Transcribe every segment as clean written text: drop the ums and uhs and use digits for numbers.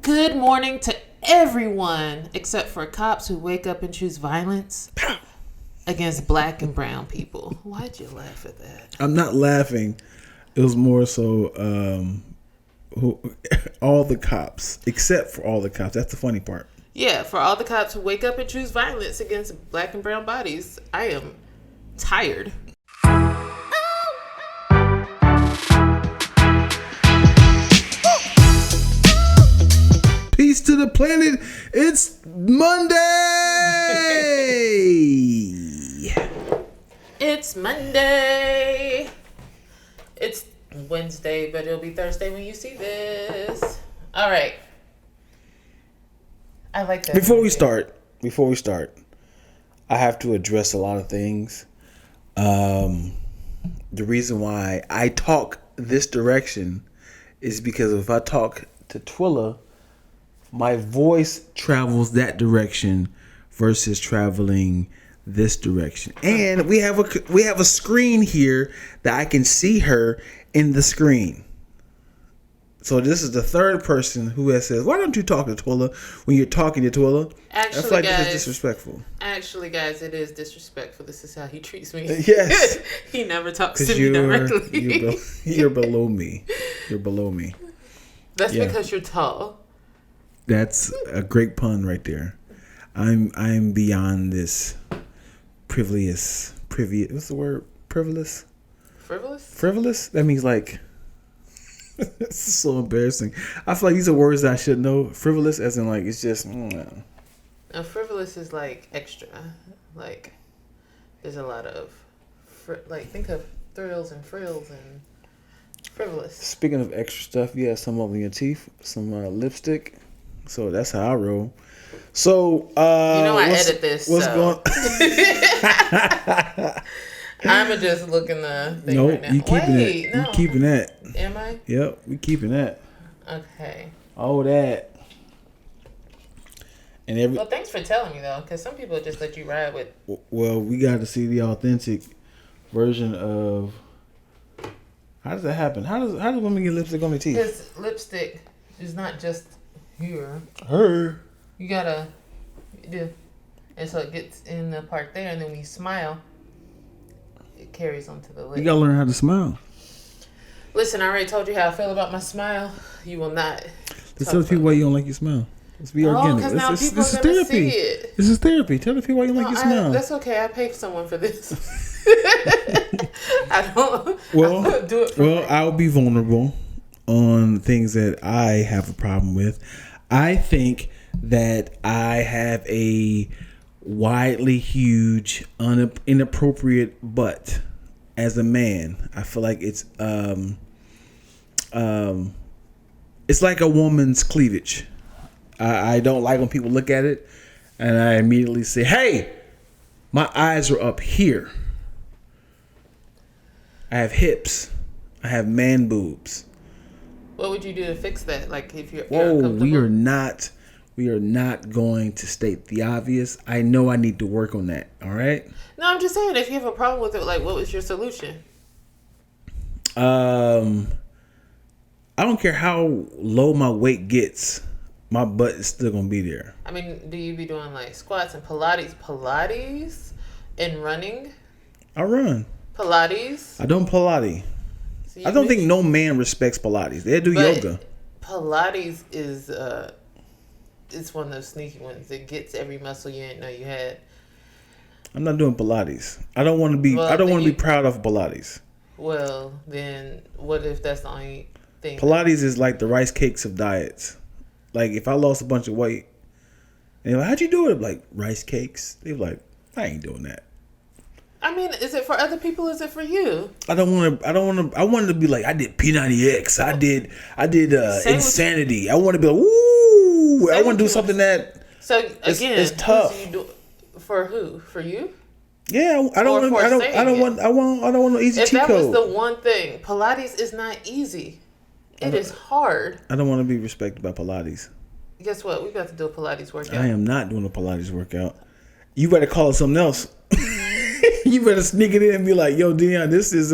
Good morning to everyone except for cops who wake up and choose violence against black and brown people. Why'd you laugh at that? I'm not laughing. It was more so all the cops, except for all the cops. That's the funny part. Yeah, for all the cops who wake up and choose violence against black and brown bodies. I am tired. Peace to the planet. It's Monday. It's Monday. It's Wednesday, but it'll be Thursday when you see this. All right. I like that. Before we start, I have to address a lot of things. The reason why I talk this direction is because if I talk to Twilla, my voice travels that direction versus traveling this direction. And we have a screen here that I can see her in the screen. So this is the third person who has said, "Why don't you talk to Twilla when you're talking to Twilla?" Actually, I feel like guys, this is disrespectful. Actually, guys, it is disrespectful. This is how he treats me. Yes. He never talks to me directly. You're below me. You're below me. That's because you're tall. That's a great pun right there. I'm beyond this previous. What's the word? Frivolous? Frivolous? That means like. It's so embarrassing. I feel like these are words that I should know. Frivolous, as in like it's just. No, frivolous is like extra. Like there's a lot of think of thrills and frills and frivolous. Speaking of extra stuff, you have some over your teeth, some lipstick. So that's how I roll. So I edit this. What's going? I'ma just look in the thing nope, right now. You keeping it. No. You keeping that. Am I? Yep, we keeping that. Okay. All that. Well, thanks for telling me though, because some people just let you ride with. Well, we got to see the authentic version of. How does that happen? How does women get lipstick on their teeth? Because lipstick is not just here. Her. You gotta do, and so it gets in the part there, and then when you smile, it carries onto the lip. You gotta learn how to smile. Listen, I already told you how I feel about my smile. You will not. Just tell the people why you don't like your smile. Let's be organic. Because now people this are is gonna therapy. see it. This is therapy. Tell the people why you don't like your smile. That's okay. I paid someone for this. I don't do it for me. I'll be vulnerable on things that I have a problem with. I think that I have a widely huge, inappropriate butt as a man. I feel like it's like a woman's cleavage. I don't like when people look at it and I immediately say, "Hey, my eyes are up here. I have hips. I have man boobs." What would you do to fix that? Like if you're we are not going to state the obvious. I know I need to work on that. All right. No, I'm just saying if you have a problem with it, like what was your solution? I don't care how low my weight gets, my butt is still gonna be there. I mean, do you be doing like squats and Pilates and running? I run. Pilates? I don't Pilates. So I don't think no man respects Pilates. They do yoga. Pilates is it's one of those sneaky ones. It gets every muscle you didn't know you had. I'm not doing Pilates. I don't want to be. I don't want to be proud of Pilates. Well, then what if that's the only thing? Pilates is like the rice cakes of diets. Like if I lost a bunch of weight, and they're like, "How'd you do it?" I'm like, rice cakes. They're like, "I ain't doing that." I mean, is it for other people? Is it for you? I wanted to be like, I did P90X. I did Insanity. I want to be like, woo. I want to do something that. So again, it's tough. For who? For you? Yeah, I don't want no easy cheat code. If that was the one thing, Pilates is not easy. It is hard. I don't want to be respected by Pilates. Guess what? We got to do a Pilates workout. I am not doing a Pilates workout. You better call it something else. You better sneak it in and be like, "Yo, Dion, this is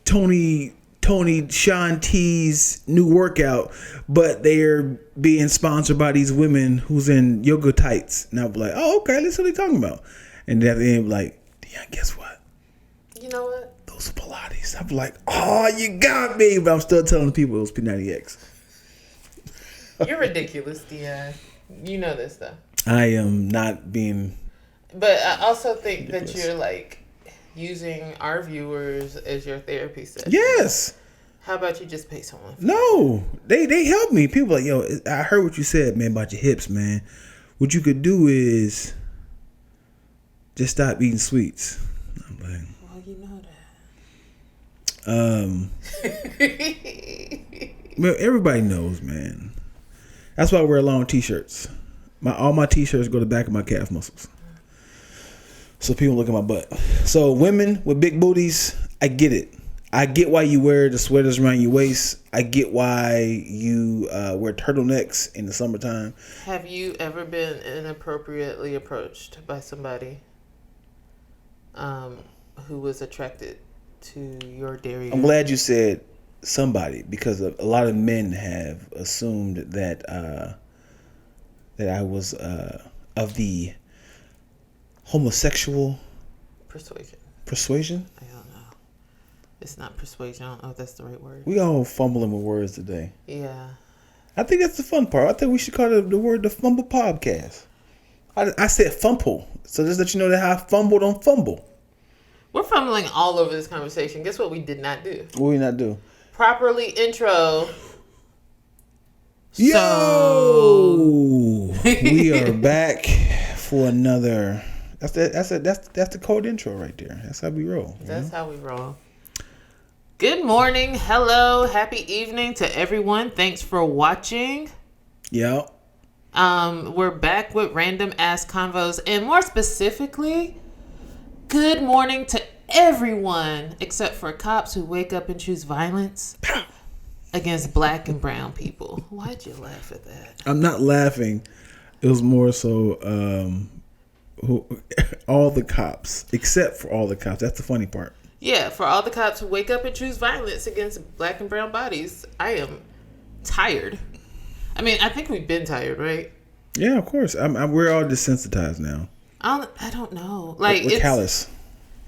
Tony Tony Sean T's new workout, but they're being sponsored by these women who's in yoga tights. And I'll be like, oh, okay, that's what they're talking about. And then at the end, like, Dion, guess what? You know what? Those are Pilates. I'm like, oh, you got me. But I'm still telling people it was P90X. You're ridiculous, Dion. You know this, though. I am not being... But I also think ridiculous. that you're, like, using our viewers as your therapy session. Yes. How about you just pay someone? No. They help me. People like, yo, I heard what you said, man, about your hips, man. What you could do is just stop eating sweets. I'm like... Well, you know that. Well, everybody knows, man. That's why I wear long t-shirts. All my t-shirts go to the back of my calf muscles, so people look at my butt. So women with big booties, I get it. I get why you wear the sweaters around your waist. I get why you wear turtlenecks in the summertime. Have you ever been inappropriately approached by somebody who was attracted to your derriere? I'm glad you said somebody, because a lot of men have assumed that that I was of the homosexual persuasion. I don't know. It's not persuasion. I don't know if that's the right word. We all fumbling with words today. Yeah. I think that's the fun part. I think we should call it the word the Fumble Podcast. I said fumble, so just let you know that how I fumbled on fumble. We're fumbling all over this conversation. Guess what we did not do? What we not do? Properly intro. Yo, we are back for another. That's the cold intro right there. That's how we roll. That's how we roll. Good morning, hello, happy evening to everyone. Thanks for watching. Yeah. We're back with random ass convos, and more specifically, good morning to everyone except for cops who wake up and choose violence against black and brown people. Why'd you laugh at that? I'm not laughing. It was more so all the cops, except for all the cops. That's the funny part. Yeah, for all the cops who wake up and choose violence against black and brown bodies. I am tired. I mean, I think we've been tired, right? Yeah, of course. We're all desensitized now. I don't know. Like, we're callous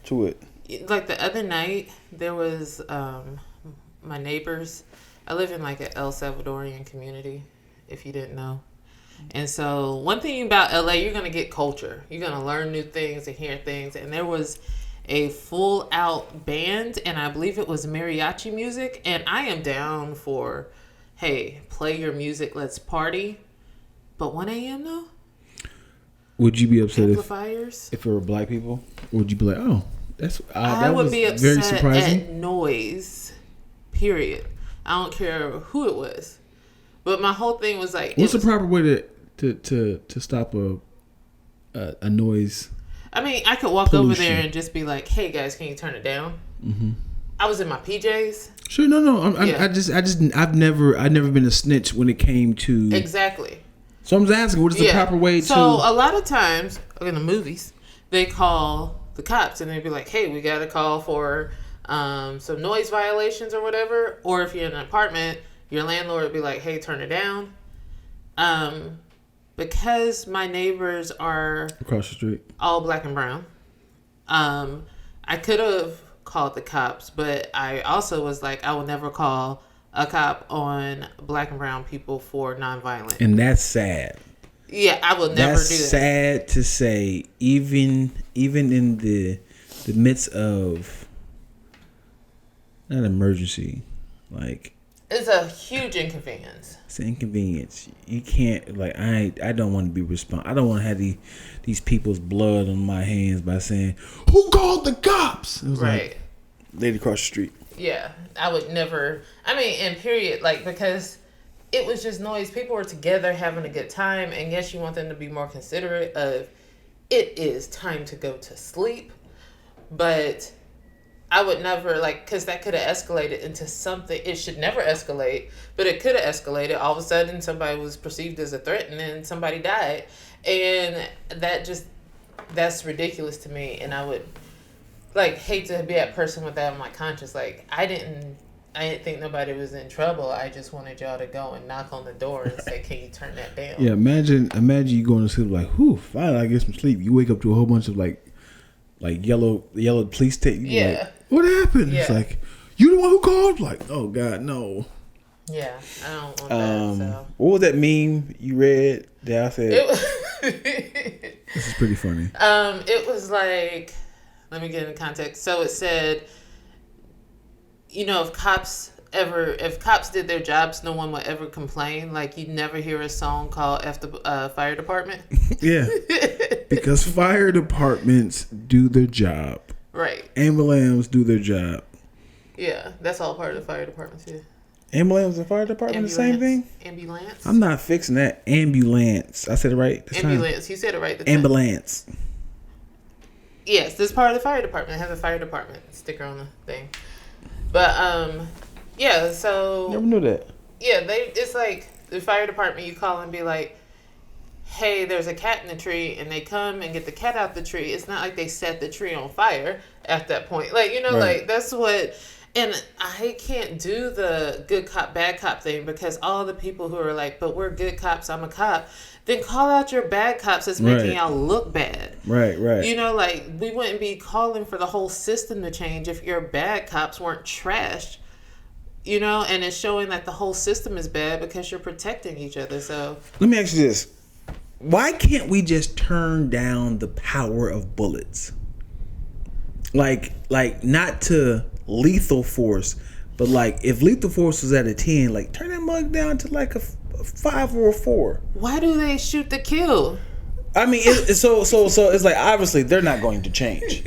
to it. Like the other night, there was my neighbors. I live in like an El Salvadorian community, if you didn't know. And so one thing about LA, you're going to get culture. You're going to learn new things and hear things. And there was a full out band, and I believe it was mariachi music. And I am down for, hey, play your music, let's party. But 1 a.m. though? Would you be upset amplifiers? If it were black people? Would you be like, oh, that's I would be upset very surprising at noise, period. I don't care who it was. But my whole thing was like, what's the proper way to stop a noise? I mean, I could walk pollution over there and just be like, "Hey guys, can you turn it down?" Mm-hmm. I was in my PJs. Sure, no. I've never been a snitch when it came to exactly. So I'm just asking, what is the proper way to? So a lot of times in the movies, they call the cops and they'd be like, "Hey, we got a call for some noise violations or whatever." Or if you're in an apartment, your landlord would be like, "Hey, turn it down." Because my neighbors are across the street, all black and brown, I could have called the cops, but I also was like, I will never call a cop on black and brown people for nonviolent. And that's sad. Yeah, I will never do that. That's sad to say, even in the midst of not emergency, like it's a huge inconvenience. It's an inconvenience. You can't, like, I don't want to be responsible. I don't want to have these people's blood on my hands by saying, who called the cops? It was right. Like, lady across the street. Yeah, I would never. I mean, and period, like, because it was just noise. People were together having a good time, and yes, you want them to be more considerate of it is time to go to sleep, but I would never, like, because that could have escalated into something. It should never escalate, but it could have escalated. All of a sudden, somebody was perceived as a threat, and then somebody died. And that's ridiculous to me. And I would, like, hate to be that person with that on my conscience. Like, I didn't I didn't think nobody was in trouble. I just wanted y'all to go and knock on the door and say, "Can you turn that down?" Yeah, imagine you going to sleep like, whew, finally I get some sleep. You wake up to a whole bunch of like yellow police tape. Yeah. Like, what happened? Yeah. It's like, you the one who called? Like, oh God, no. Yeah, I don't want that. So. What was that meme you read that I said? This is pretty funny. It was like, let me get into context. So it said, if cops did their jobs, no one would ever complain. Like, you'd never hear a song called F the fire department. Yeah, because fire departments do their job. Right. Ambulance do their job. Yeah, that's all part of the fire department too. Ambulance and fire department, the same thing? Ambulance. I'm not fixing that. Ambulance. I said it right this Ambulance. time. You said it right. Ambulance. Yes, this is part of the fire department. It has a fire department sticker on the thing. But, yeah, so... Never knew that. Yeah, it's like the fire department, you call and be like, hey, there's a cat in the tree, and they come and get the cat out the tree. It's not like they set the tree on fire at that point. Like, right. Like, that's what... And I can't do the good cop, bad cop thing because all the people who are like, but we're good cops, I'm a cop, then call out your bad cops that's making y'all look bad. Right. Like, we wouldn't be calling for the whole system to change if your bad cops weren't trashed. And it's showing that the whole system is bad because you're protecting each other. So let me ask you this. Why can't we just turn down the power of bullets? Like not to lethal force, but like if lethal force was at a 10, like turn that mug down to like a 5 or a 4. Why do they shoot to kill? I mean, so it's like obviously they're not going to change.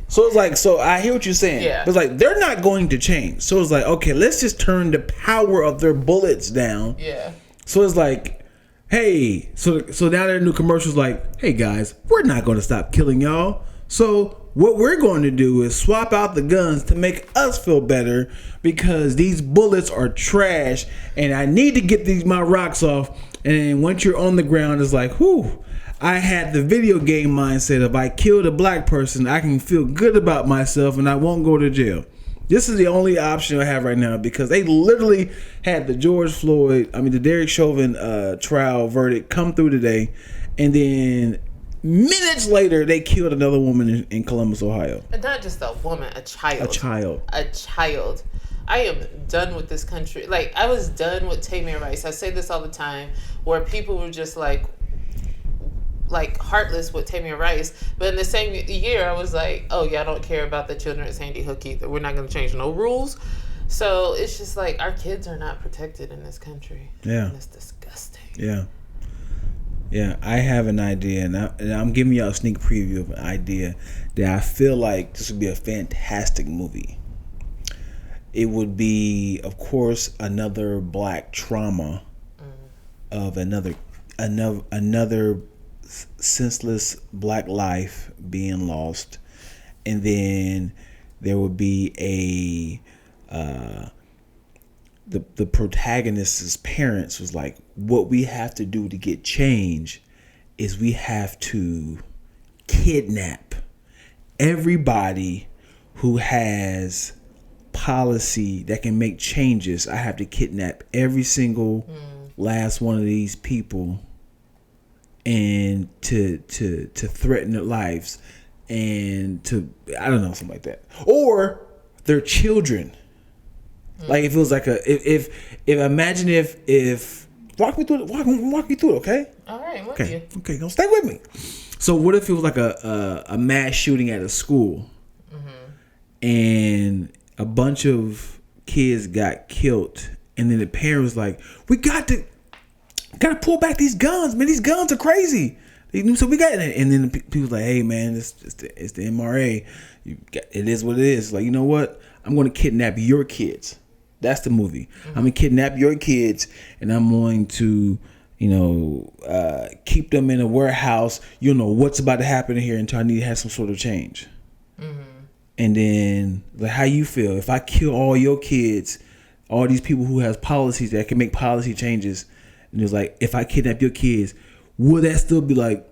So it's like, so I hear what you're saying. Yeah. But it's like they're not going to change. So it's like, okay, let's just turn the power of their bullets down. Yeah. So it's like, hey, so now their new commercials like, hey guys, we're not going to stop killing y'all. So what we're going to do is swap out the guns to make us feel better because these bullets are trash and I need to get my rocks off. And then once you're on the ground, it's like, whew, I had the video game mindset of I killed a black person, I can feel good about myself and I won't go to jail. This is the only option I have right now because they literally had the the Derek Chauvin trial verdict come through today, and then minutes later, they killed another woman in Columbus, Ohio. And not just a woman, a child. A child. I am done with this country. Like, I was done with Tamir Rice. I say this all the time, where people were just like heartless with Tamir Rice. But in the same year, I was like, oh, y'all don't care about the children at Sandy Hook either. We're not going to change no rules. So it's just like our kids are not protected in this country. Yeah. And it's disgusting. Yeah, I have an idea, and I'm giving y'all a sneak preview of an idea that I feel like this would be a fantastic movie. It would be, of course, another black trauma of another senseless black life being lost, and then there would be the protagonist's parents was like, what we have to do to get change is we have to kidnap everybody who has policy that can make changes. I have to kidnap every single last one of these people and to threaten their lives and to, I don't know, something like that. Or their children. Like if it was like if imagine if walk me through it, okay? All right, I'm with you. Okay, don't stay with me. So what if it was like a mass shooting at a school, and a bunch of kids got killed, and then the parents was like, we gotta pull back these guns, man. These guns are crazy. So we got it, and then the people's like, hey man, it's the MRA. It is what it is. Like, you know what? I'm going to kidnap your kids. That's the movie. I'm going to kidnap your kids, and I'm going to, keep them in a warehouse. You know what's about to happen here until I need to have some sort of change. And then, like, how you feel if I kill all your kids, all these people who has policies that can make policy changes, and it's like, if I kidnap your kids, will that still be like,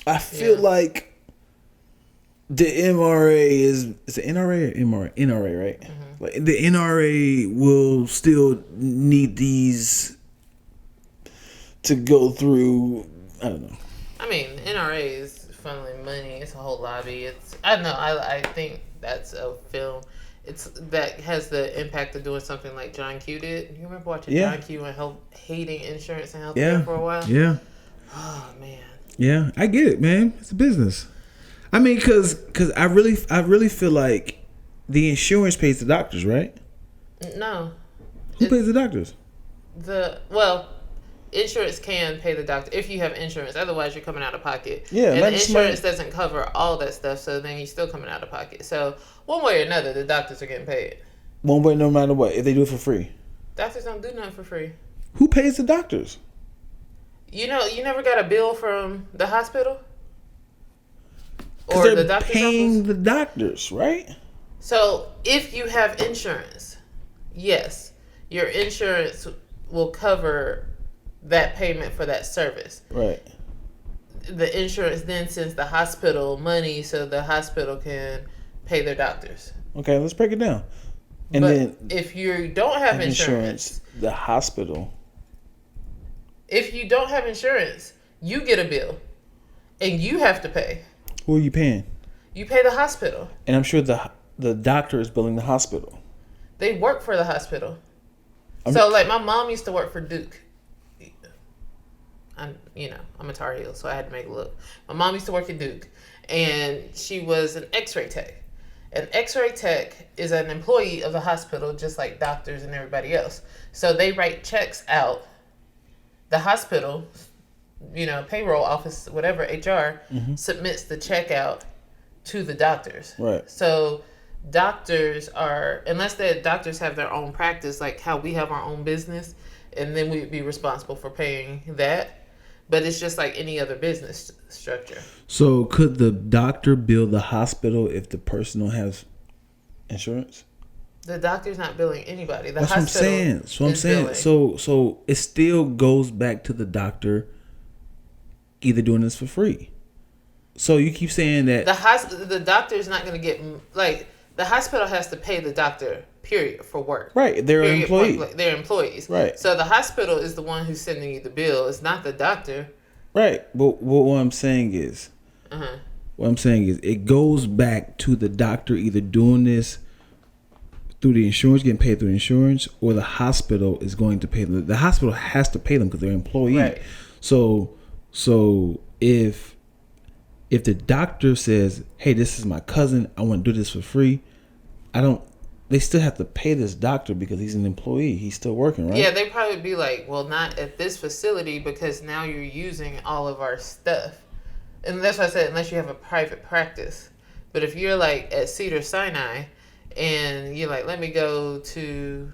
I feel like the MRA is it NRA or MRA? NRA, right? Mm-hmm. Like the NRA will still need these to go through. I don't know. I mean, NRA is funneling money. It's a whole lobby. I don't know. I think that's a film. That has the impact of doing something like John Q did. You remember watching John Q and hating insurance and healthcare for a while? Yeah. Oh man. Yeah, I get it, man. It's a business. I mean, because I really feel like the insurance pays the doctors, right? No. Who pays the doctors? Insurance can pay the doctor if you have insurance. Otherwise, you're coming out of pocket. Yeah, and the insurance doesn't cover all that stuff, so then you're still coming out of pocket. So one way or another, the doctors are getting paid. One way, no matter what, if they do it for free. Doctors don't do nothing for free. Who pays the doctors? You never got a bill from the hospital or the doctor's paying office? The doctors, right? So if you have insurance, yes, your insurance will cover that payment for that service. Right. The insurance then sends the hospital money so the hospital can pay their doctors. Okay, let's break it down. And then if you don't have insurance, the hospital. If you don't have insurance, you get a bill and you have to pay. Who are you paying? You pay the hospital. And I'm sure the doctor is billing the hospital. They work for the hospital. So like my mom used to work for Duke. I'm a Tar Heel, so I had to make a look. My mom used to work at Duke, and she was an X-ray tech. An X-ray tech is an employee of the hospital, just like doctors and everybody else. So they write checks out. The hospital, payroll office, whatever, HR, submits the check out to the doctors. Right. So doctors unless the doctors have their own practice, like how we have our own business, and then we'd be responsible for paying that. But it's just like any other business structure. So could the doctor bill the hospital if the person don't have insurance? The doctor's not billing anybody. That's what I'm saying. So it still goes back to the doctor either doing this for free. So you keep saying that the doctor's not going to get, like, the hospital has to pay the doctor, period, for work. Right. They're employees. They're employees. Right. So the hospital is the one who's sending you the bill. It's not the doctor. Right. But what I'm saying is, it goes back to the doctor either doing this through the insurance, getting paid through insurance, or the hospital is going to pay them. The hospital has to pay them because they're employees. Right. So if the doctor says, "Hey, this is my cousin. I want to do this for free," they still have to pay this doctor because he's an employee. He's still working, right? Yeah, they probably be like, well, not at this facility because now you're using all of our stuff. And that's why I said, unless you have a private practice. But if you're like at Cedars-Sinai and you're like, let me go to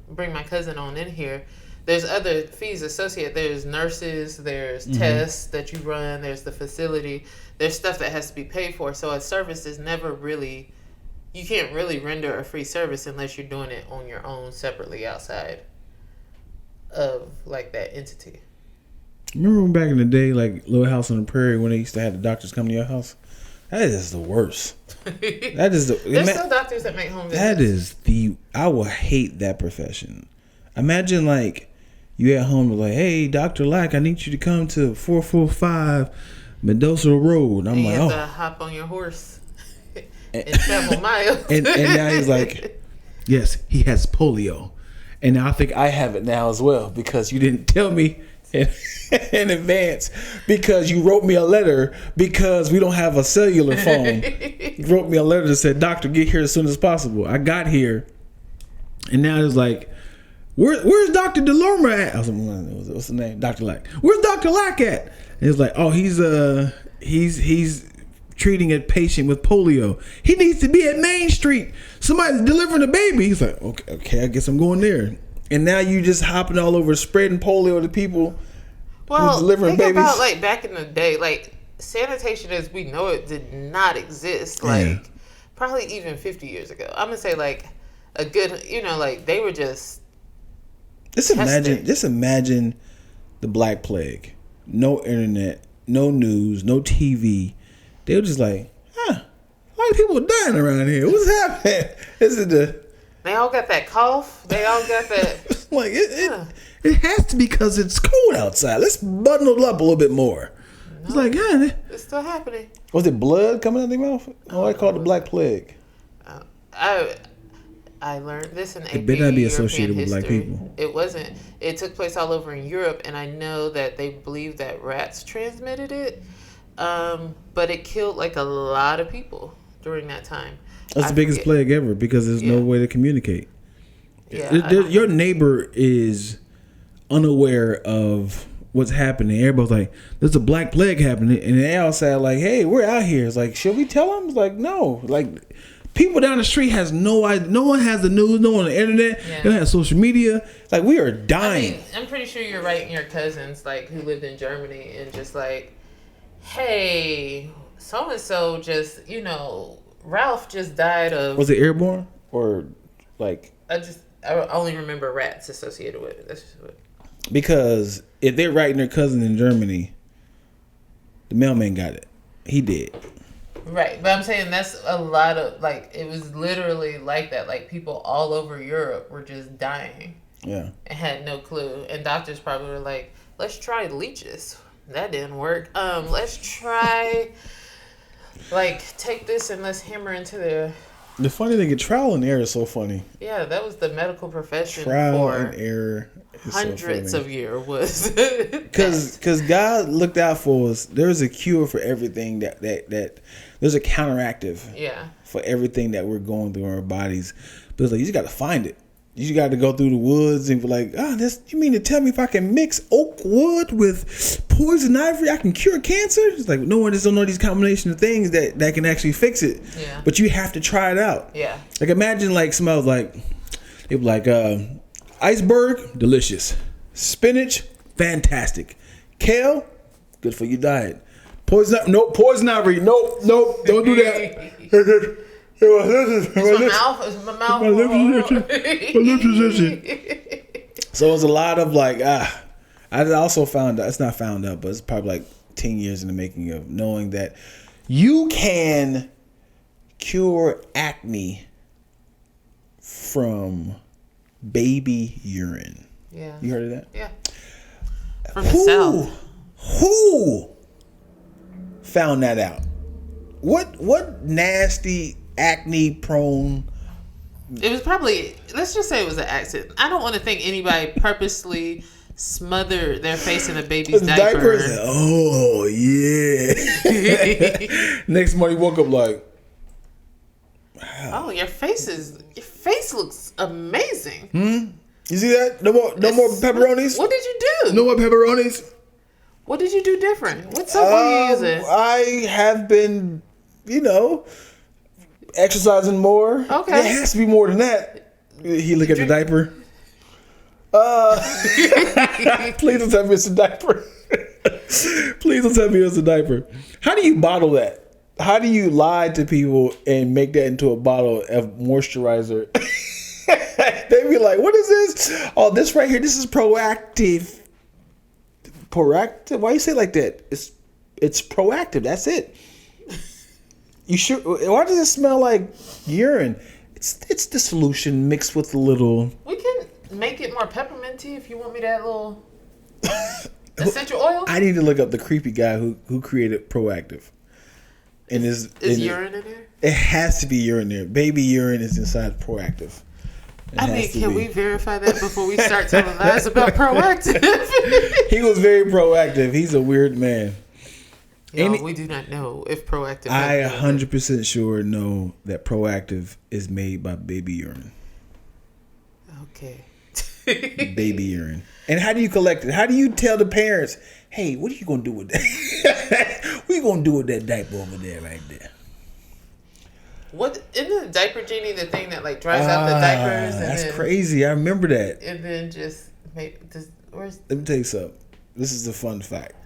bring my cousin on in here, there's other fees associated. There's nurses, there's tests that you run, there's the facility, there's stuff that has to be paid for. So a service is never really... You can't really render a free service unless you're doing it on your own separately outside of like that entity. Remember back in the day, like Little House on the Prairie, when they used to have the doctors come to your house? That is the worst. There's still doctors that make home visits. I will hate that profession. Imagine like you at home like, hey, Dr. Lack, I need you to come to 445 Mendoza Road. I'm like, you have to hop on your horse. And travel miles. and now he's like, yes, he has polio. And now I think I have it now as well because you didn't tell me in advance, because you wrote me a letter because we don't have a cellular phone. You wrote me a letter that said, "Doctor, get here as soon as possible." I got here, and now it's like, where's Dr. DeLorme at? I was like, what's the name? Dr. Lack. Where's Dr. Lack at? And it's like, oh, he's treating a patient with polio. He needs to be at Main Street. Somebody's delivering a baby. He's like, okay, I guess I'm going there. And now you just hopping all over spreading polio to people. Well, delivering think babies. About like back in the day, like sanitation as we know it did not exist. Like probably even 50 years ago. I'm gonna say like a good, like they were just. Just imagine the Black Plague. No internet, no news, no TV. They were just like, of people dying around here? What's happening? Is it the? They all got that cough. They all got that. Like it has to be because it's cold outside. Let's bundle up a little bit more. No, it's like, yeah, it's still happening. Was it blood coming out of their mouth? Oh, I call it the Black Plague. I learned this in AP It better not be associated European with history. black people. It wasn't. It took place all over in Europe, and I know that they believe that rats transmitted it. But it killed like a lot of people during that time. That's the biggest plague ever because there's no way to communicate. Yeah, your neighbor is unaware of what's happening. Everybody's like, "There's a black plague happening," and they all say like, "Hey, we're out here." It's like, should we tell them? It's like, no. Like, people down the street has no idea. No one has the news. No one on the internet. Yeah. They don't have social media. Like, we are dying. I mean, I'm pretty sure you're right in your cousins, like who lived in Germany, and just like, hey, so and so just, Ralph just died of. Was it airborne or like? I only remember rats associated with it. That's just what. Because if they're writing their cousin in Germany, the mailman got it. He did. Right, but I'm saying that's a lot of, like, it was literally like that. Like, people all over Europe were just dying. Yeah. And had no clue. And doctors probably were like, let's try leeches. That didn't work. Let's try, like, take this and let's hammer into the... The funny thing, trial and error is so funny. Yeah, that was the medical profession trial for and error is hundreds of years was. Because God looked out for us. There's a cure for everything that there's a counteractive. Yeah. For everything that we're going through in our bodies. But it's like, you just got to find it. You just got to go through the woods and be like, you mean to tell me if I can mix oak wood with poison ivy, I can cure cancer? It's like, no one just don't know these combination of things that can actually fix it. Yeah. But you have to try it out. Yeah. Like, imagine like smells like, it was like iceberg, delicious. Spinach, fantastic. Kale, good for your diet. Poison ivy, nope, don't do that. Is my mouth. My lips is itching. So it's a lot of like, I also found out, it's not found out, but it's probably like 10 years in the making of knowing that you can cure acne from baby urine. Yeah. You heard of that? Yeah. From the South. Who found that out? What nasty acne prone? It was probably, let's just say it was an accident. I don't want to think anybody purposely smothered their face in a baby's diaper. Oh yeah. Next morning woke up like, wow. Oh, your face looks amazing. You see that? No more pepperonis. What did you do? No more pepperonis. What did you do different? What soap are you using? I have been, exercising more. Okay. It has to be more than that. He look at the diaper. Please don't tell me it's a diaper. Please don't tell me it's a diaper. How do you bottle that? How do you lie to people and make that into a bottle of moisturizer? They be like, what is this? Oh, this right here, this is proactive. Proactive? Why you say it like that? It's proactive. That's it. You sure? Why does it smell like urine? It's the solution mixed with a little. We can make it more pepperminty if you want me to add a little essential oil. I need to look up the creepy guy who created Proactive. And is urine in there? It has to be urine there. Baby urine is inside Proactive. Can we verify that before we start telling lies about Proactive? He was very proactive. He's a weird man. We do not know if Proactive. I 100% sure know that Proactive is made by baby urine. Okay. Baby urine. And how do you collect it? How do you tell the parents, hey, what are you going to do with that? What are you going to do with that diaper over there right there? What isn't the diaper genie the thing that like dries out the diapers? And that's crazy. I remember that. And then just let me tell you something. This is a fun fact.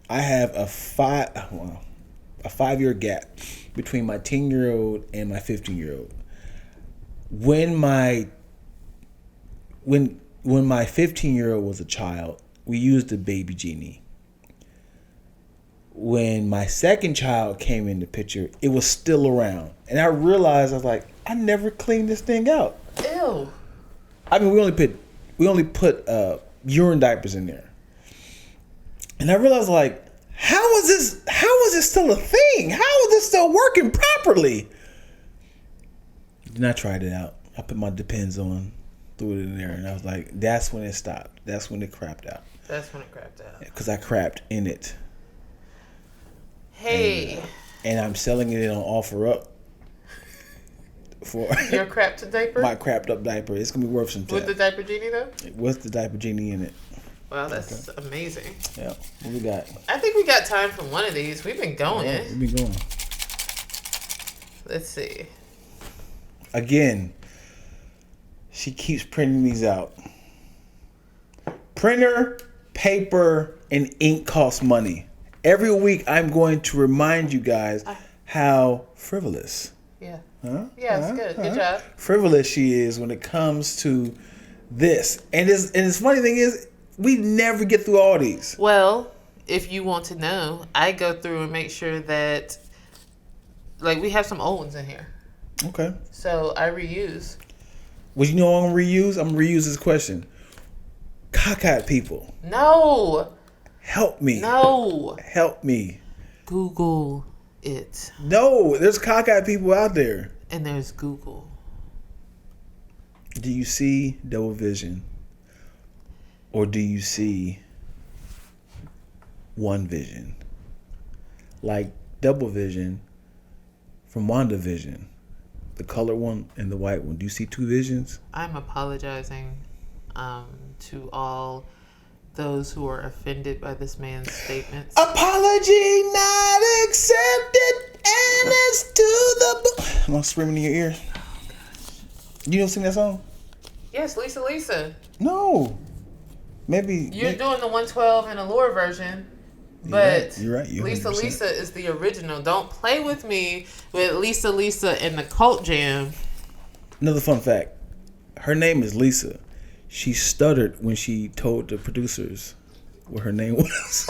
I have a 5-year gap between my 10-year-old and my 15-year-old. When my 15-year-old was a child, we used a baby genie. when my second child came in the picture, it was still around. And I realized, I was like, I never cleaned this thing out. Ew. I mean, we only put urine diapers in there. And I realized, like, how is this still a thing? How is this still working properly? Then I tried it out. I put my Depends on, threw it in there, and I was like, that's when it stopped. That's when it crapped out. That's when it crapped out. Because I crapped in it. Hey. And I'm selling it on OfferUp for your crapped diaper? My crapped up diaper. It's going to be worth some With the diaper genie, though? With the diaper genie in it. Wow, that's amazing. Yeah. What we got? I think we got time for one of these. We've been going. Yeah, we've been going. Let's see. Again, she keeps printing these out. Printer, paper, and ink cost money. Every week I'm going to remind you guys how frivolous. Yeah. Huh? Yeah, it's good. Good job. Frivolous she is when it comes to this. And it's funny thing is, we never get through all these. Well, if you want to know, I go through and make sure that, like, we have some old ones in here. Okay. So I reuse. Well, you know what I'm going to reuse? I'm going to reuse this question. Cockeyed people. No. Help me. No. Help me. Google it. No, there's cockeyed people out there. And there's Google. Do you see double vision? Or do you see one vision? Like double vision from WandaVision. The colored one and the white one. Do you see two visions? I'm apologizing to all those who are offended by this man's statements. Apology not accepted, and it's to the... Am I screaming in your ear? Oh, gosh. You don't sing that song? Yes, Lisa. No. Maybe... You're doing the 112 and Allure version, but you're right. Lisa is the original. Don't play with me with Lisa and the Cult Jam. Another fun fact. Her name is Lisa. She stuttered when she told the producers what her name was.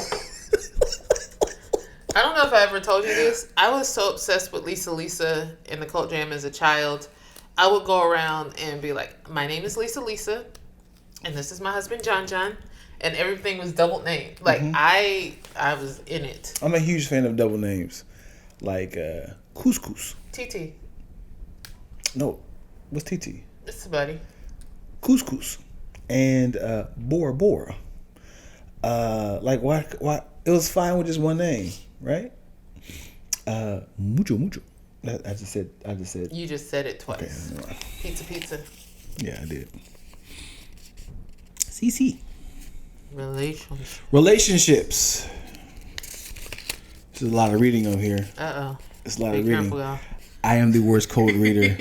I don't know if I ever told you this. I was so obsessed with Lisa and the Cult Jam as a child. I would go around and be like, my name is Lisa, and this is my husband, John. And everything was double named. Like, I was in it. I'm a huge fan of double names. Like, Couscous. TT. No. What's TT? It's somebody. Couscous. And Bora Bora. Like, why? It was fine with just one name, right? Mucho. I just said. You just said it twice. Okay. Pizza. Yeah, I did. CC. Relationships. There's a lot of reading over here. It's a lot of reading. Careful, I am the worst code reader.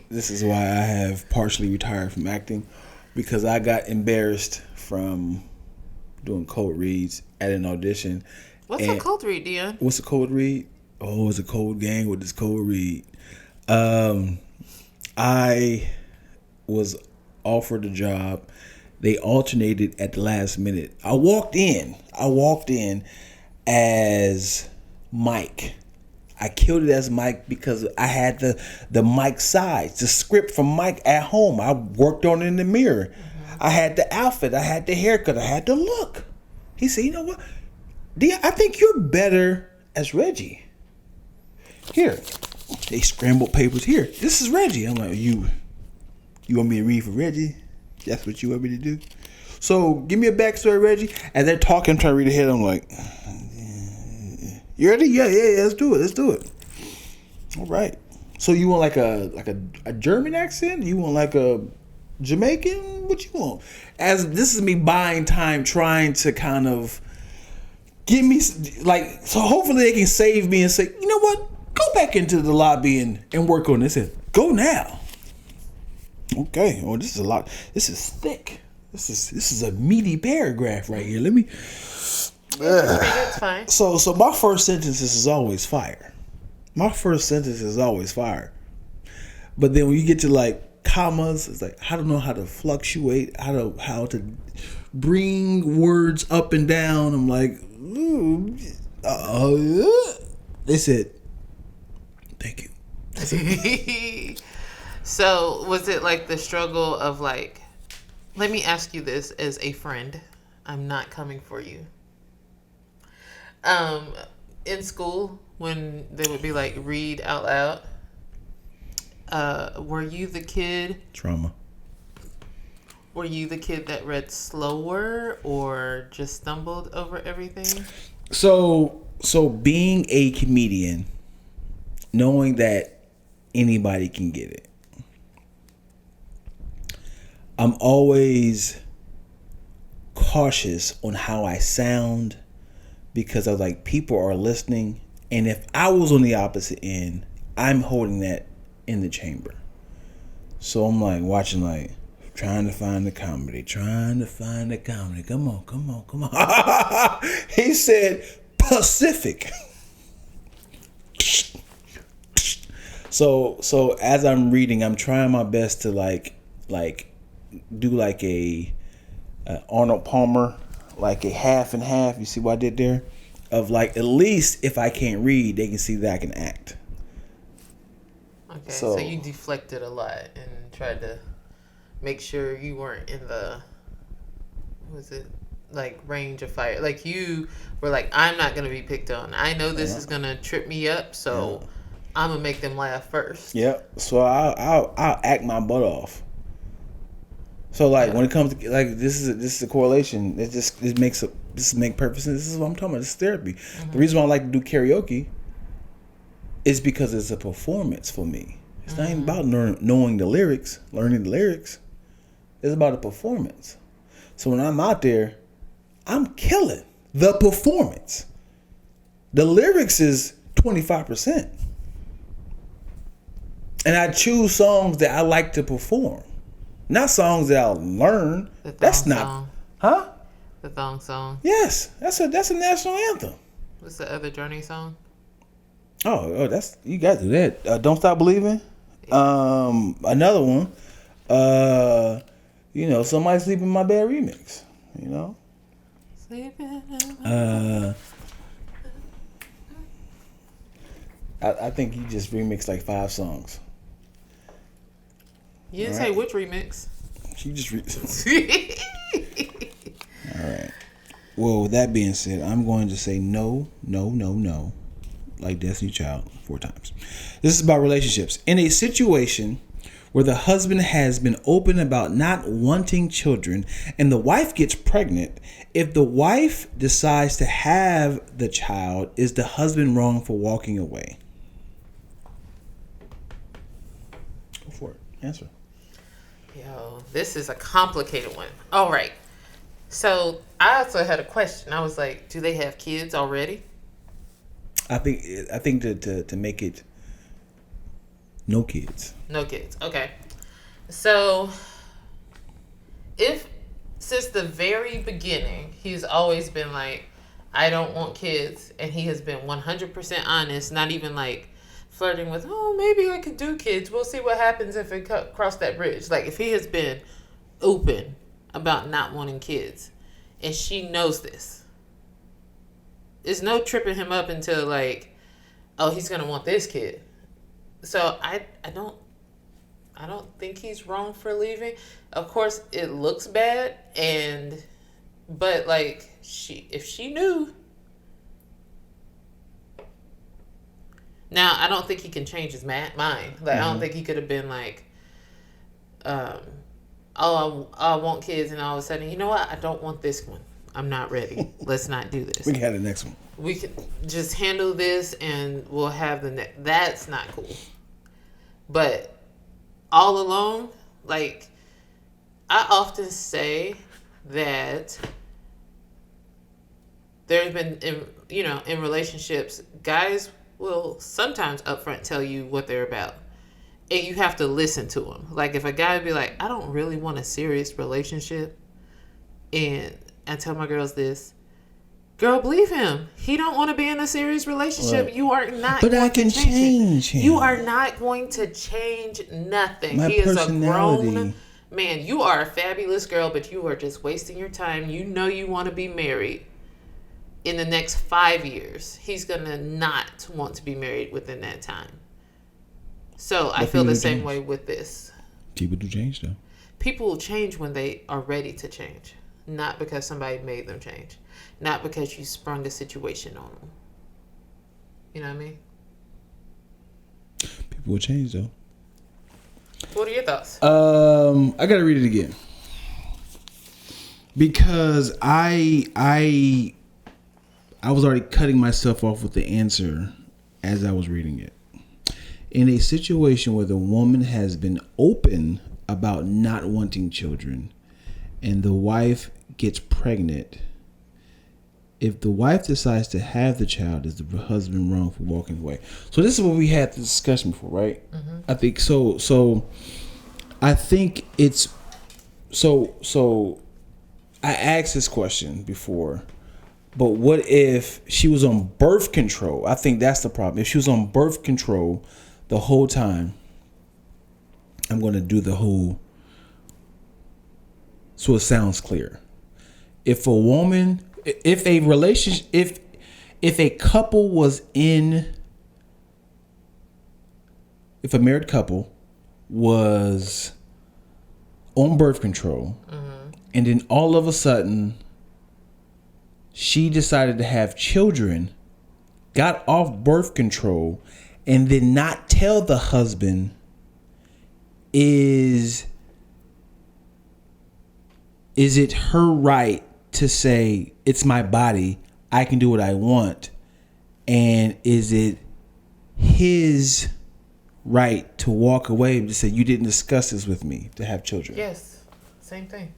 This is why I have partially retired from acting, because I got embarrassed from doing code reads at an audition. What's a code read, Dion? What's a code read? Oh, it's a code gang with this code read. I was offered a job. They alternated at the last minute. I walked in as Mike. I killed it as Mike because I had the Mike sides, the script from Mike at home. I worked on it in the mirror. I had the outfit. I had the haircut. I had the look. He said, you know what? Dion, I think you're better as Reggie. Here. They scrambled papers. Here. This is Reggie. I'm like, you want me to read for Reggie? That's what you want me to do? So, give me a backstory, Reggie. And they're talking, I'm trying to read ahead. I'm like, you ready? Yeah, let's do it. All right. So you want like a German accent? You want like a Jamaican? What you want? As this is me buying time, trying to kind of give me like, so hopefully they can save me and say, you know what? Go back into the lobby and work on this. Go now. Okay. Oh, this is a lot. This is thick. This is a meaty paragraph right here. Let me. It's fine. So my first sentence is always fire. But then when you get to like commas, it's like I don't know how to fluctuate, how to bring words up and down. I'm like, ooh, They said, thank you. So was it like the struggle of like, let me ask you this as a friend. I'm not coming for you. In school, when they would be like, read out loud, were you the kid? Trauma. Were you the kid that read slower or just stumbled over everything? So being a comedian, knowing that anybody can get it, I'm always cautious on how I sound because I was like, people are listening, and if I was on the opposite end, I'm holding that in the chamber. So I'm like watching, like trying to find the comedy. Come on. He said Pacific. So as I'm reading, I'm trying my best to like do like a Arnold Palmer, like a half and half. You see what I did there? Of like, at least if I can't read, they can see that I can act. Okay, so you deflected a lot and tried to make sure you weren't in the, was it like range of fire? Like you were like, I'm not gonna be picked on. I know this is gonna trip me up, so I'm gonna make them laugh first. Yep. So I'll act my butt off. So like when it comes to like this is a correlation. It makes perfect sense. This is what I'm talking about. This is therapy. The reason why I like to do karaoke is because it's a performance for me. It's not even about knowing the lyrics, learning the lyrics. It's about a performance. So when I'm out there, I'm killing the performance. The lyrics is 25%. And I choose songs that I like to perform. Not songs that I'll learn. That's not song. Huh? The thong song. Yes. That's a national anthem. What's the other Journey song? Oh, that's, you got to do that. Don't Stop Believing. Another one. Somebody Sleep in My Bed remix. Sleeping in my I think you just remixed like 5 songs. You didn't say which remix. She just All right. Well, with that being said, I'm going to say no, like Destiny Child 4 times. This is about relationships. In a situation where the husband has been open about not wanting children and the wife gets pregnant, if the wife decides to have the child, is the husband wrong for walking away? Go for it. Answer. Yo, this is a complicated one. All right. So I also had a question. I was like, do they have kids already? I think to make it no kids. No kids. Okay. So if since the very beginning he's always been like, I don't want kids, and he has been 100% honest, not even like flirting with, oh, maybe I could do kids. We'll see what happens if it cross that bridge. Like if he has been open about not wanting kids, and she knows this, it's no tripping him up until like, oh, he's gonna want this kid. So I don't think he's wrong for leaving. Of course, it looks bad, but like if she knew. Now, I don't think he can change his mind. Like, I don't think he could have been like, I want kids, and all of a sudden, you know what? I don't want this one. I'm not ready. Let's not do this. We can have the next one. We can just handle this, and we'll have the next. That's not cool. But all along, like, I often say that there's been, in relationships, guys will sometimes upfront tell you what they're about, and you have to listen to them. Like if a guy would be like, I don't really want a serious relationship, and I tell my girls this, girl, believe him. He don't want to be in a serious relationship. Right. You are not. But I can change him. You are not going to change nothing. My he is personality. A grown man. You are a fabulous girl, but you are just wasting your time. You know you want to be married. in the next 5 years, he's going to not want to be married within that time. So I feel the same way with this. People do change, though. People will change when they are ready to change. Not because somebody made them change. Not because you sprung a situation on them. You know what I mean? People will change, though. What are your thoughts? I gotta read it again. Because I was already cutting myself off with the answer as I was reading it. In a situation where the woman has been open about not wanting children and the wife gets pregnant, if the wife decides to have the child, is the husband wrong for walking away? So this is what we had the discussion before, right? Mm-hmm. I think so. So I think it's so I asked this question before, but what if she was on birth control? I think that's the problem. If she was on birth control the whole time, I'm going to do the whole so it sounds clear. If a woman, if a relationship, if a couple was in, if a married couple was on birth control, and then all of a sudden she decided to have children, got off birth control, and did not tell the husband, is it her right to say, it's my body, I can do what I want? And is it his right to walk away and to say, you didn't discuss this with me, to have children? Yes, same thing.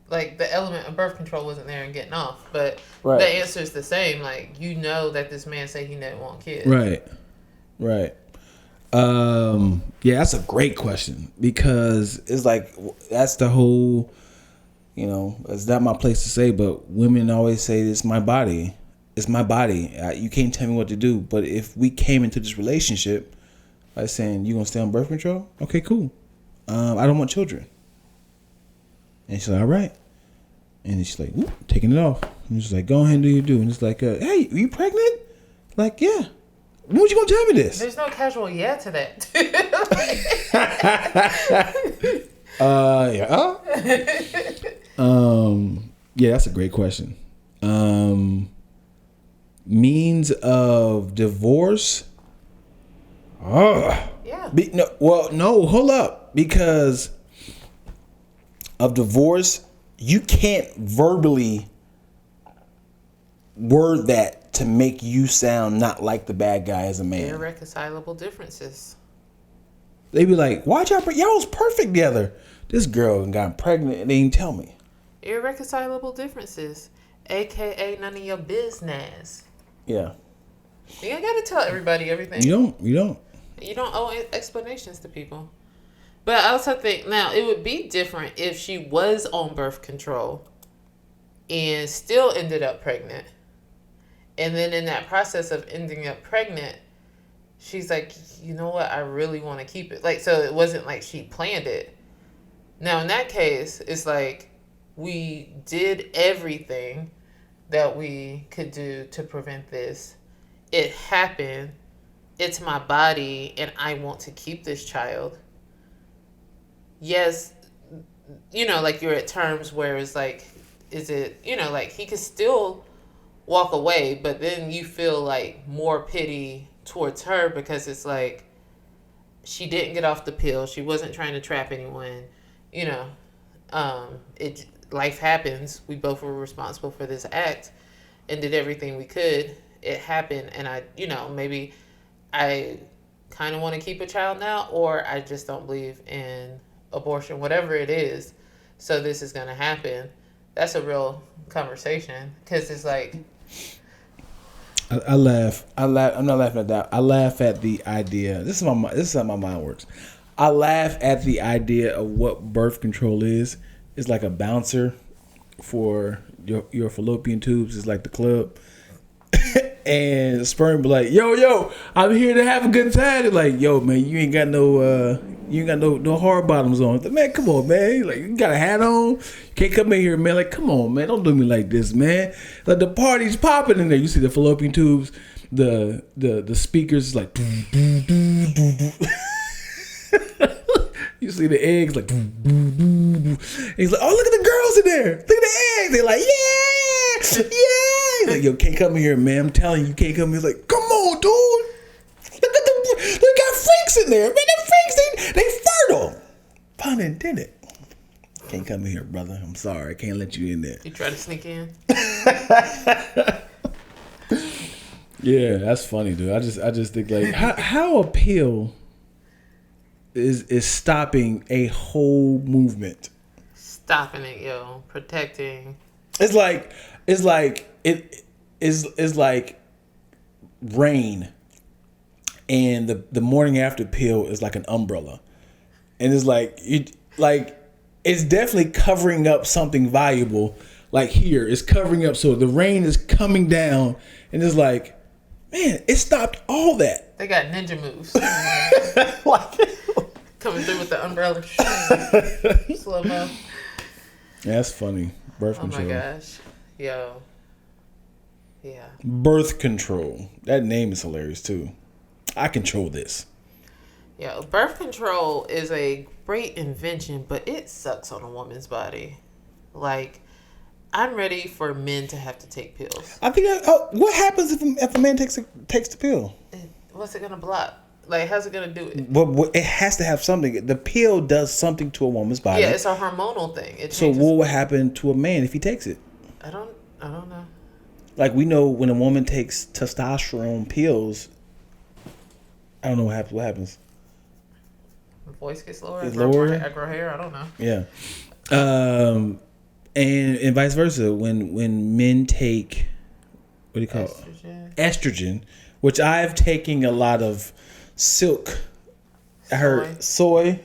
Like, the element of birth control wasn't there and getting off, but the answer is the same. Like, you know that this man said he didn't want kids. Right. Yeah, that's a great question, because it's like, that's the whole, it's not my place to say, but women always say, it's my body. It's my body. You can't tell me what to do. But if we came into this relationship by saying, you gonna stay on birth control? Okay, cool. I don't want children. And she's like, all right. And she's like, whoop, taking it off. And she's like, go ahead and do your do. And it's like, hey, are you pregnant? Like, yeah. When was you gonna tell me this? There's no casual yeah to that. Yeah, that's a great question. Means of divorce. Yeah. No, hold up. Because of divorce, you can't verbally word that to make you sound not like the bad guy as a man. Irreconcilable differences. They be like, why'd y'all was perfect together? This girl got pregnant and they didn't tell me. Irreconcilable differences, aka none of your business. Yeah. You ain't gotta tell everybody everything. You don't. You don't owe explanations to people. But I also think now it would be different if she was on birth control and still ended up pregnant. And then in that process of ending up pregnant, she's like, you know what? I really want to keep it. Like, so it wasn't like she planned it. Now, in that case, it's like we did everything that we could do to prevent this. It happened. It's my body, and I want to keep this child. Yes, like you're at terms where it's like, is it, like he could still walk away, but then you feel like more pity towards her because it's like she didn't get off the pill. She wasn't trying to trap anyone. Life happens. We both were responsible for this act and did everything we could. It happened, and maybe I kind of want to keep a child now, or I just don't believe in abortion, whatever it is. So this is going to happen. That's a real conversation, because it's like, I laugh. I'm not laughing at that. I laugh at the idea. This is how my mind works. I laugh at the idea of what birth control is. It's like a bouncer for your fallopian tubes. It's like the club. And sperm be like, yo, I'm here to have a good time. They're like, yo, man, you ain't got no You ain't got no hard bottoms on. Like, man, come on, man. Like, you got a hat on. You can't come in here, man. Like, come on, man. Don't do me like this, man. Like, the party's popping in there. You see the fallopian tubes, the speakers like. You see the eggs like. He's like, oh, look at the girls in there. Look at the eggs. They're like, yeah, yeah. He's like, yo, can't come in here, man. I'm telling you, can't come in. He's like, come on, dude. They got freaks in there. Man, them freaks, they fertile. Pun intended. Can't come in here, brother. I'm sorry. I can't let you in there. You try to sneak in? Yeah, that's funny, dude. I just think like how a pill is stopping a whole movement. Stopping it, yo. Protecting. It's like it is like rain. And the morning after pill is like an umbrella, and it's like it's definitely covering up something valuable. Like here, it's covering up, so the rain is coming down, and it's like, man, it stopped all that. They got ninja moves. Coming through with the umbrella. Slow mo. That's funny. Birth control. Oh my gosh, yo, yeah. Birth control. That name is hilarious too. I control this. Yeah, birth control is a great invention, but it sucks on a woman's body. Like, I'm ready for men to have to take pills. I think. What happens if a man takes the pill? What's it gonna block? Like, how's it gonna do it? Well, it has to have something. The pill does something to a woman's body. Yeah, it's a hormonal thing. So what would happen to a man if he takes it? I don't know. Like, we know when a woman takes testosterone pills, I don't know what happens. The voice gets lower. It's lower. I grow hair. I don't know. Yeah. And vice versa. When men take, what do you call it? Estrogen, which I've taken a lot of silk. I heard soy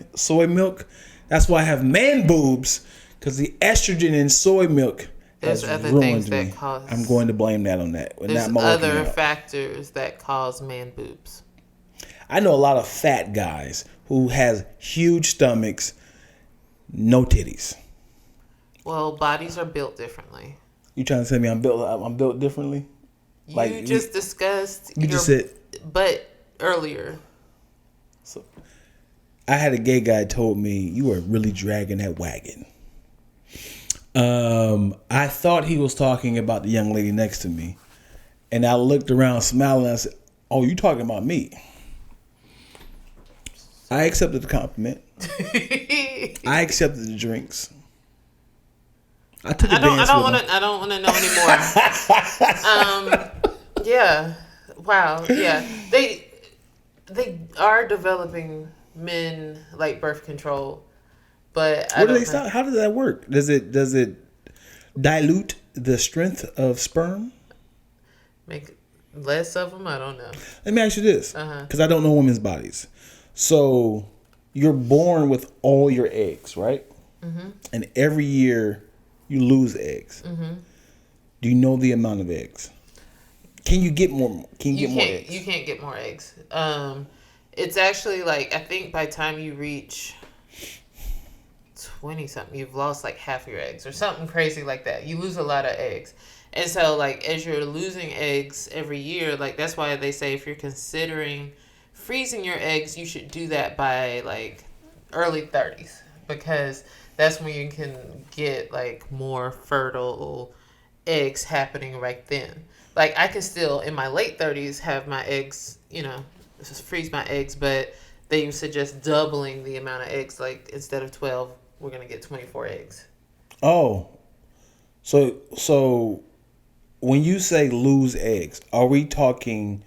milk. That's why I have man boobs, because the estrogen in soy milk has ruined me. I'm going to blame that on that. There's other factors that cause man boobs. I know a lot of fat guys who has huge stomachs, no titties. Well, bodies are built differently. You trying to tell me I'm built differently? You just discussed just said butt earlier. So I had a gay guy told me, you are really dragging that wagon. I thought he was talking about the young lady next to me, and I looked around smiling and I said, oh, you talking about me? I accepted the compliment. I accepted the drinks. I took a dance with him. I don't want to know anymore. Yeah. Wow. Yeah. They are developing men like birth control, but Where do they stop? How does that work? Does it dilute the strength of sperm? Make less of them? I don't know. Let me ask you this, because I don't know women's bodies. So you're born with all your eggs, right? Mm-hmm. And every year you lose eggs. Mm-hmm. Do you know the amount of eggs? Can you get more? More eggs? You can't get more eggs. It's actually like, I think by the time you reach 20 something, you've lost like half your eggs or something crazy like that. You lose a lot of eggs. And so like, as you're losing eggs every year, like that's why they say if you're considering freezing your eggs, you should do that by like early 30s, because that's when you can get like more fertile eggs happening right then. Like I can still in my late 30s have my eggs, just freeze my eggs, but they suggest doubling the amount of eggs. Like instead of 12, we're gonna get 24 eggs. Oh, so when you say lose eggs, are we talking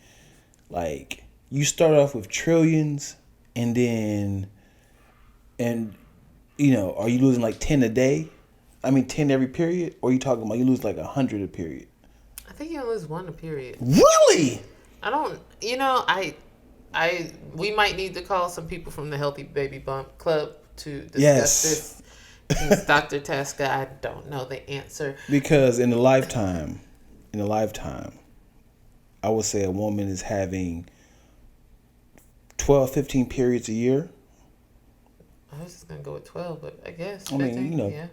like you start off with trillions and are you losing like 10 a day? I mean 10 every period, or are you talking about you lose like 100 a period? I think you lose one a period. Really? I don't. We might need to call some people from the Healthy Baby Bump Club to discuss this. Since Dr. Tasca, I don't know the answer. Because in a lifetime, I would say a woman is having 12, 15 periods a year. I was just gonna go with 12, but I guess 15, I mean, yeah.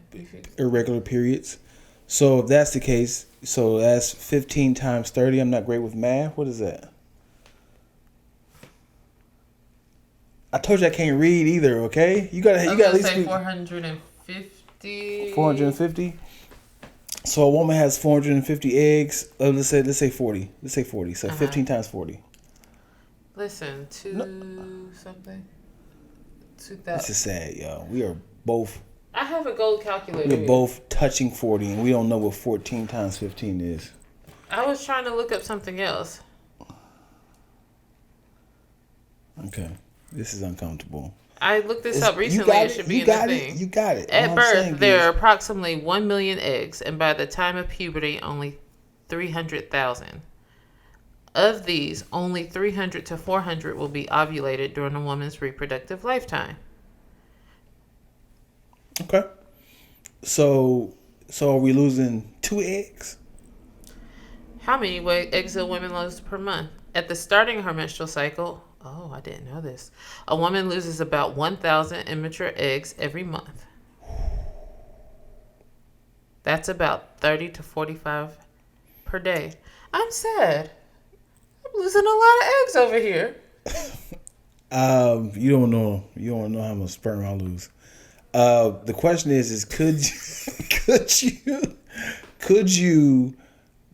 irregular periods. So if that's the case, so that's 15 times 30. I'm not great with math. What is that? I told you I can't read either. Okay, you got at least say 450. 450. So a woman has 450 eggs. Let's say 40. Let's say 40. So 15 times 40. Listen, something. 2000. This is sad, y'all. We are both. I have a gold calculator. We're both touching 40, and we don't know what 14 times 15 is. I was trying to look up something else. Okay, this is uncomfortable. I looked this up recently. It should be in the thing. You got it. At birth, there are approximately 1 million eggs, and by the time of puberty, only 300,000. Of these, only 300 to 400 will be ovulated during a woman's reproductive lifetime. Okay. So are we losing 2 eggs? How many eggs do women lose per month? At the starting of her menstrual cycle, oh, I didn't know this. A woman loses about 1,000 immature eggs every month. That's about 30 to 45 per day. I'm sad. I'm losing a lot of eggs over here. You don't know how much sperm I lose. The question is could you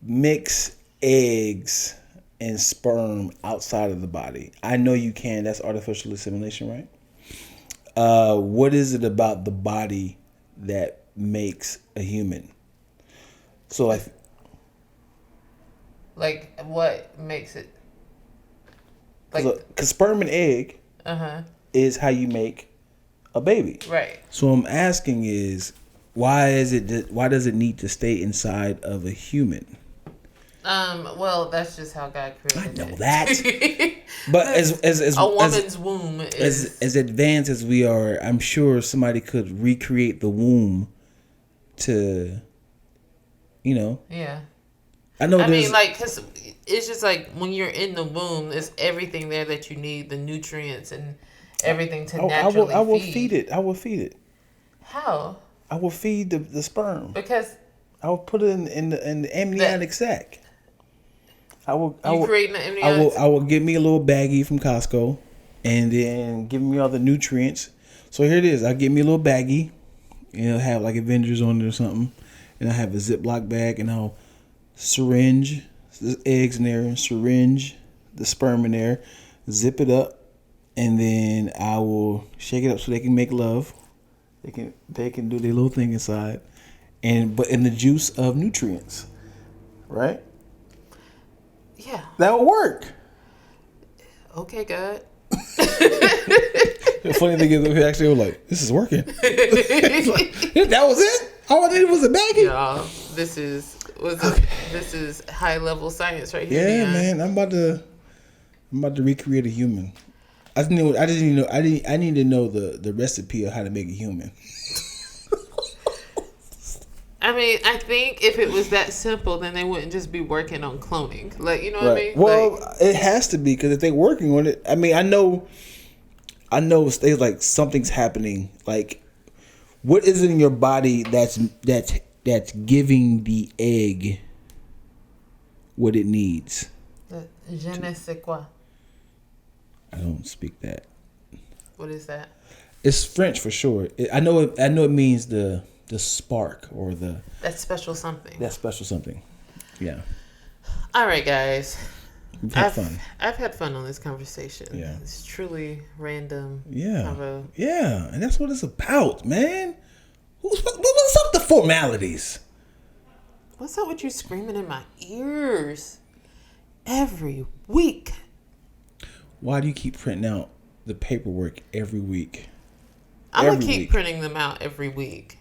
mix eggs and sperm outside of the body? I know you can. That's artificial insemination, right? What is it about the body that makes a human? So like what makes it? Because sperm and egg is how you make a baby. Right. So I'm asking is why does it need to stay inside of a human? Well, that's just how God created it. I know that. But as a woman's womb is as advanced as we are, I'm sure somebody could recreate the womb to, Yeah. I know. Because it's just like when you're in the womb, there's everything there that you need, the nutrients and everything to naturally feed. I will feed it. I will feed it. How? I will feed the sperm. Because I will put it in the amniotic sac. I will creating the amniotic. I will get me a little baggie from Costco, and then give me all the nutrients. So here it is. I get me a little baggie, and it'll have like Avengers on it or something, and I have a Ziploc bag, and I'll syringe the eggs in there, and syringe the sperm in there, zip it up, and then I will shake it up so they can make love. They can do their little thing inside, but in the juice of nutrients, right? Yeah, that would work. Okay, God. The funny thing is, we actually were like, "This is working." That was it. All I needed was a baggie. Y'all, this is high level science right here. Yeah, Dion. man, I'm about to recreate a human. I need to know the recipe of how to make a human. I mean, I think if it was that simple, then they wouldn't just be working on cloning. Like, you know what I mean? Well, it has to be, because if they're working on it, I mean, I know it's like something's happening. Like, what is it in your body that's giving the egg what it needs? Je ne sais quoi. I don't speak that. What is that? It's French for sure. I know it means the spark or that special something. That special something. Yeah. All right, guys. We've had fun. I've had fun on this conversation. Yeah. It's truly random. Yeah. Yeah, and that's what it's about, man. What's up with the formalities? What's up with you screaming in my ears every week? Why do you keep printing out the paperwork every week? I'm going to keep printing them out every week.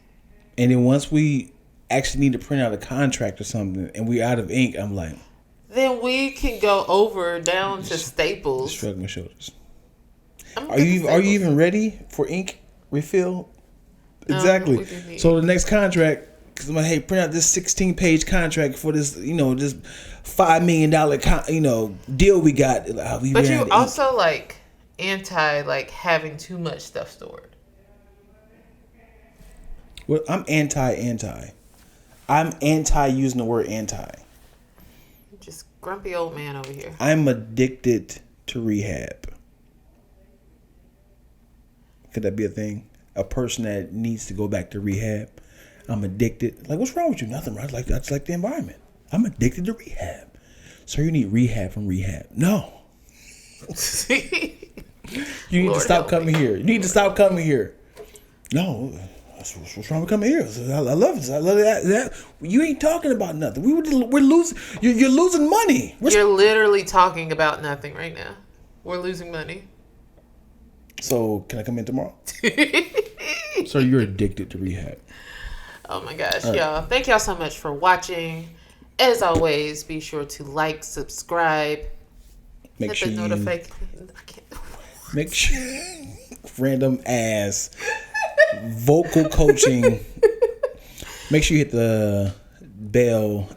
And then once we actually need to print out a contract or something and we're out of ink, I'm like... Then we can go down to Staples. Shrug my shoulders. Are you even ready for ink refill? Exactly. So the next contract, because I'm like, hey, print out this 16-page contract for this, this $5 million, deal we got. But you also anti having too much stuff stored. Well, I'm anti. I'm anti using the word anti. Just grumpy old man over here. I'm addicted to rehab. Could that be a thing? A person that needs to go back to rehab. I'm addicted. Like, what's wrong with you? Nothing, right? Like, that's like the environment. I'm addicted to rehab. So you need rehab from rehab. No. You need to stop coming here. You need to stop coming here. No. What's wrong with coming here? I love it. I love that. You ain't talking about nothing. We're losing. You're losing money. You're literally talking about nothing right now. We're losing money. So can I come in tomorrow? So you're addicted to rehab. Oh my gosh, y'all. Thank y'all so much for watching. As always, be sure to like, subscribe, Make sure hit the notification. Make sure random ass vocal coaching. Make sure you hit the bell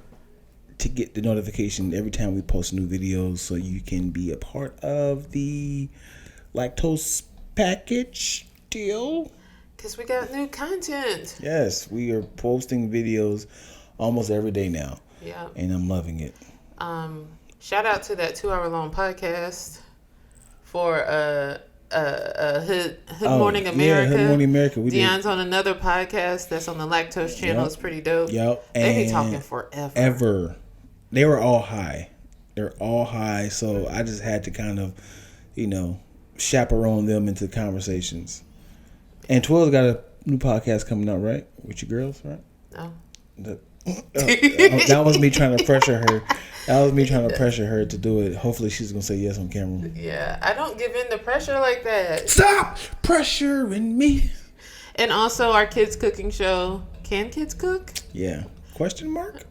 to get the notification every time we post new videos so you can be a part of the Lacktoast package deal. Because we got new content. Yes, we are posting videos almost every day now. Yeah. And I'm loving it. Shout out to that 2-hour long podcast for Hood Morning America. Yeah, Hood Morning America. Dion's on another podcast that's on the Lacktoast channel. Yep. It's pretty dope. Yep. They be talking forever. They were all high. They're all high. So I just had to kind of, chaperone them into conversations. And Twilla's got a new podcast coming out, right? With your girls, right? No. That was me trying to pressure her. That was me trying to pressure her to do it. Hopefully she's going to say yes on camera. Yeah, I don't give in to pressure like that. Stop pressuring me. And also our kids cooking show. Can kids cook? Yeah. Question mark?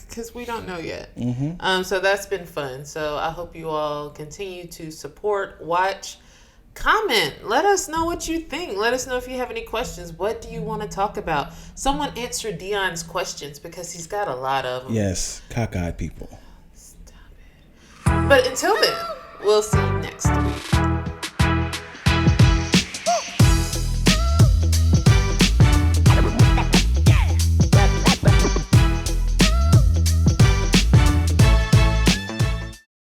Because we don't know yet. Mm-hmm. So that's been fun. So I hope you all continue to support, watch, comment. Let us know what you think. Let us know if you have any questions. What do you want to talk about? Someone answer Dion's questions because he's got a lot of them. Yes, cockeyed people. Stop it. But until then, we'll see you next week.